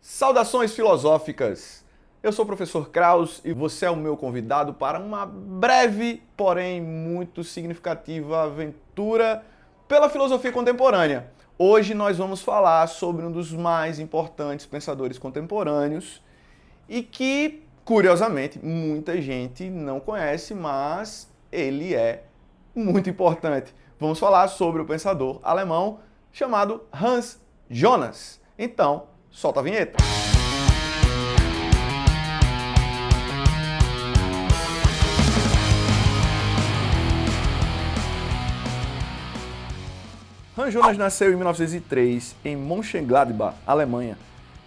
Saudações filosóficas! Eu sou o professor Kraus e você é o meu convidado para uma breve, porém muito significativa aventura pela filosofia contemporânea. Hoje nós vamos falar sobre um dos mais importantes pensadores contemporâneos e que, curiosamente, muita gente não conhece, mas ele é muito importante. Vamos falar sobre o pensador alemão chamado Hans Jonas. Então, solta a vinheta. Hans Jonas nasceu em 1903 em Mönchengladbach, Alemanha.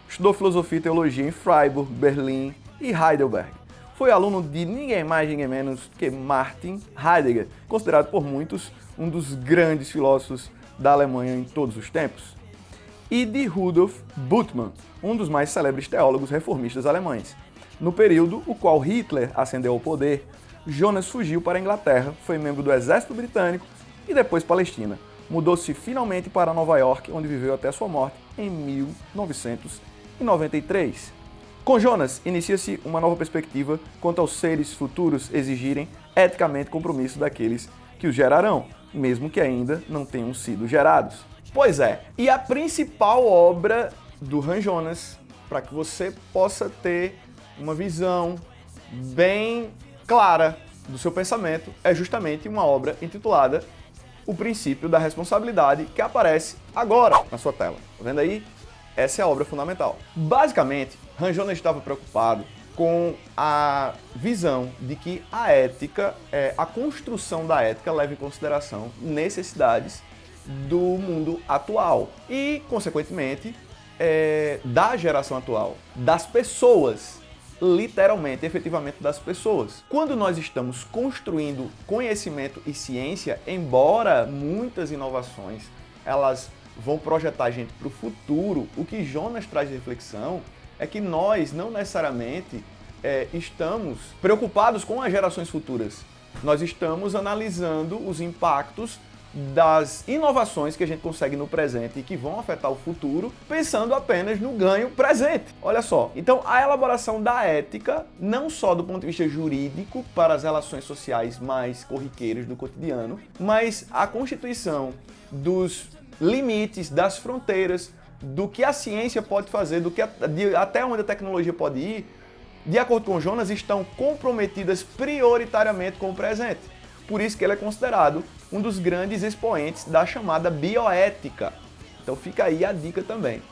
Estudou filosofia e teologia em Freiburg, Berlim e Heidelberg. Foi aluno de ninguém mais, ninguém menos que Martin Heidegger, considerado por muitos um dos grandes filósofos da Alemanha em todos os tempos, e de Rudolf Bultmann, um dos mais célebres teólogos reformistas alemães. No período o qual Hitler ascendeu ao poder, Jonas fugiu para a Inglaterra, foi membro do exército britânico e depois Palestina. Mudou-se finalmente para Nova York, onde viveu até sua morte em 1993. Com Jonas, inicia-se uma nova perspectiva quanto aos seres futuros exigirem eticamente compromisso daqueles que os gerarão, mesmo que ainda não tenham sido gerados. Pois é, e a principal obra do Hans Jonas, para que você possa ter uma visão bem clara do seu pensamento, é justamente uma obra intitulada O Princípio da Responsabilidade, que aparece agora na sua tela. Tá vendo aí? Essa é a obra fundamental. Basicamente, Hans Jonas estava preocupado com a visão de que a ética, a construção da ética leva em consideração necessidades do mundo atual e, consequentemente, da geração atual, das pessoas, literalmente, efetivamente das pessoas. Quando nós estamos construindo conhecimento e ciência, embora muitas inovações elas vão projetar a gente para o futuro, o que Jonas traz de reflexão é que nós não necessariamente estamos preocupados com as gerações futuras. Nós estamos analisando os impactos das inovações que a gente consegue no presente e que vão afetar o futuro, pensando apenas no ganho presente. Olha só, então a elaboração da ética, não só do ponto de vista jurídico para as relações sociais mais corriqueiras do cotidiano, mas a constituição dos limites, das fronteiras, do que a ciência pode fazer, até onde a tecnologia pode ir, de acordo com Jonas, estão comprometidas prioritariamente com o presente. Por isso que ele é considerado um dos grandes expoentes da chamada bioética. Então fica aí a dica também.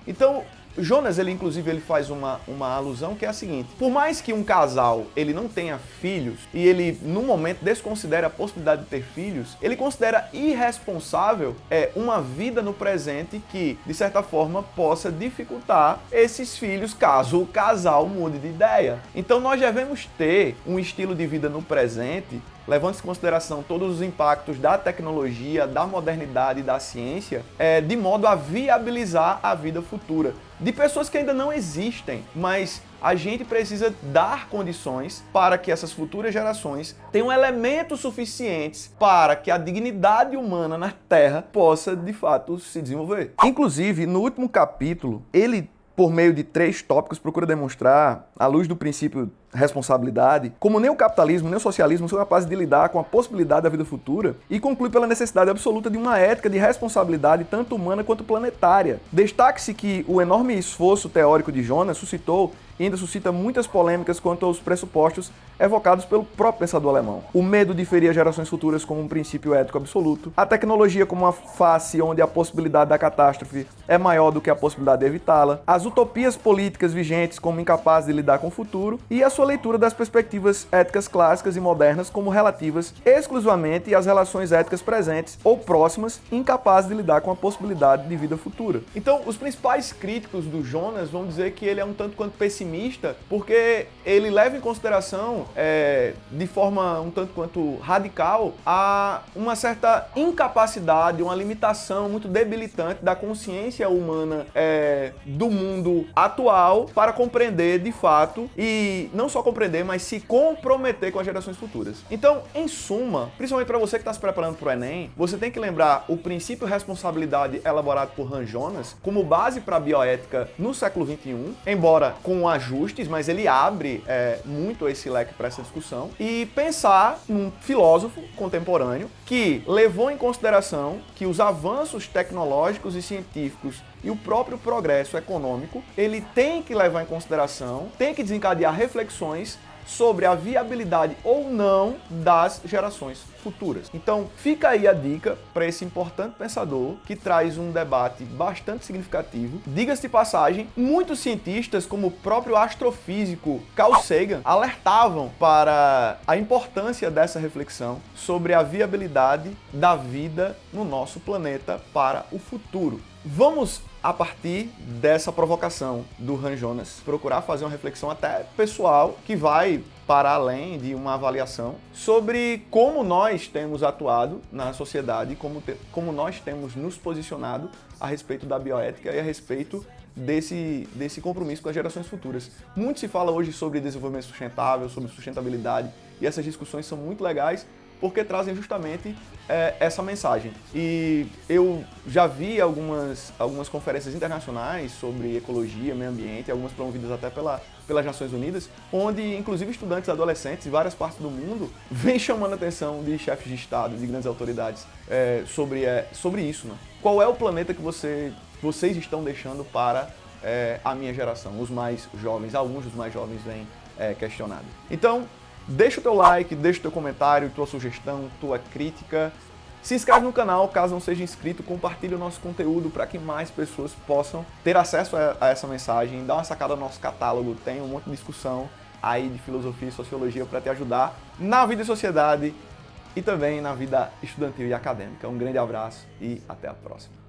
Então, Jonas, ele faz uma alusão que é a seguinte: por mais que um casal ele não tenha filhos e ele, no momento, desconsidere a possibilidade de ter filhos, ele considera irresponsável uma vida no presente que, de certa forma, possa dificultar esses filhos caso o casal mude de ideia. Então nós devemos ter um estilo de vida no presente, levando em consideração todos os impactos da tecnologia, da modernidade e da ciência, de modo a viabilizar a vida futura de pessoas que ainda não existem, mas a gente precisa dar condições para que essas futuras gerações tenham elementos suficientes para que a dignidade humana na Terra possa, de fato, se desenvolver. Inclusive, no último capítulo, ele, por meio de 3 tópicos, procura demonstrar, à luz do princípio responsabilidade, como nem o capitalismo nem o socialismo são capazes de lidar com a possibilidade da vida futura, e conclui pela necessidade absoluta de uma ética de responsabilidade tanto humana quanto planetária. Destaque-se que o enorme esforço teórico de Jonas suscitou e ainda suscita muitas polêmicas quanto aos pressupostos evocados pelo próprio pensador alemão. O medo de ferir as gerações futuras como um princípio ético absoluto, a tecnologia como uma face onde a possibilidade da catástrofe é maior do que a possibilidade de evitá-la, as utopias políticas vigentes como incapazes de lidar com o futuro e a sua leitura das perspectivas éticas clássicas e modernas como relativas exclusivamente às relações éticas presentes ou próximas, incapazes de lidar com a possibilidade de vida futura. Então, os principais críticos do Jonas vão dizer que ele é um tanto quanto pessimista, porque ele leva em consideração, de forma um tanto quanto radical, a uma certa incapacidade, uma limitação muito debilitante da consciência humana do mundo atual para compreender, de fato, e não não só compreender, mas se comprometer com as gerações futuras. Então, em suma, principalmente para você que está se preparando para o Enem, você tem que lembrar o princípio responsabilidade elaborado por Han Jonas como base para a bioética no século XXI, embora com ajustes, mas ele abre muito esse leque para essa discussão, e pensar num filósofo contemporâneo que levou em consideração que os avanços tecnológicos e científicos e o próprio progresso econômico, ele tem que levar em consideração, tem que desencadear reflexões sobre a viabilidade ou não das gerações futuras. Então, fica aí a dica para esse importante pensador que traz um debate bastante significativo. Diga-se de passagem, muitos cientistas, como o próprio astrofísico Carl Sagan, alertavam para a importância dessa reflexão sobre a viabilidade da vida no nosso planeta para o futuro. Vamos, a partir dessa provocação do Han Jonas, procurar fazer uma reflexão até pessoal que vai para além de uma avaliação sobre como nós temos atuado na sociedade, como nós temos nos posicionado a respeito da bioética e a respeito desse compromisso com as gerações futuras. Muito se fala hoje sobre desenvolvimento sustentável, sobre sustentabilidade, e essas discussões são muito legais porque trazem justamente essa mensagem. E eu já vi algumas conferências internacionais sobre ecologia, meio ambiente, algumas promovidas até pelas Nações Unidas, onde inclusive estudantes adolescentes de várias partes do mundo vêm chamando a atenção de chefes de Estado, de grandes autoridades, sobre isso, né? Qual é o planeta que vocês estão deixando para a minha geração? Os mais jovens, alguns dos mais jovens vêm questionado. Então, deixa o teu like, deixa o teu comentário, tua sugestão, tua crítica. Se inscreve no canal, caso não seja inscrito, compartilhe o nosso conteúdo para que mais pessoas possam ter acesso a essa mensagem. Dá uma sacada no nosso catálogo, tem um monte de discussão aí de filosofia e sociologia para te ajudar na vida e sociedade e também na vida estudantil e acadêmica. Um grande abraço e até a próxima.